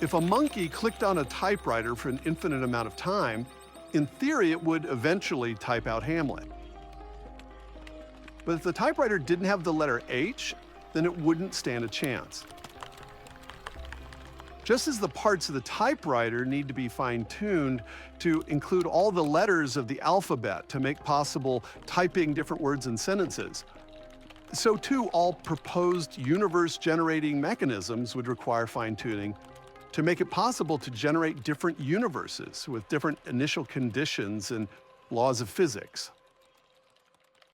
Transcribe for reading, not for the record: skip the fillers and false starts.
If a monkey clicked on a typewriter for an infinite amount of time, in theory it would eventually type out Hamlet. But if the typewriter didn't have the letter H, then it wouldn't stand a chance. Just as the parts of the typewriter need to be fine-tuned to include all the letters of the alphabet to make possible typing different words and sentences, so too all proposed universe-generating mechanisms would require fine-tuning to make it possible to generate different universes with different initial conditions and laws of physics.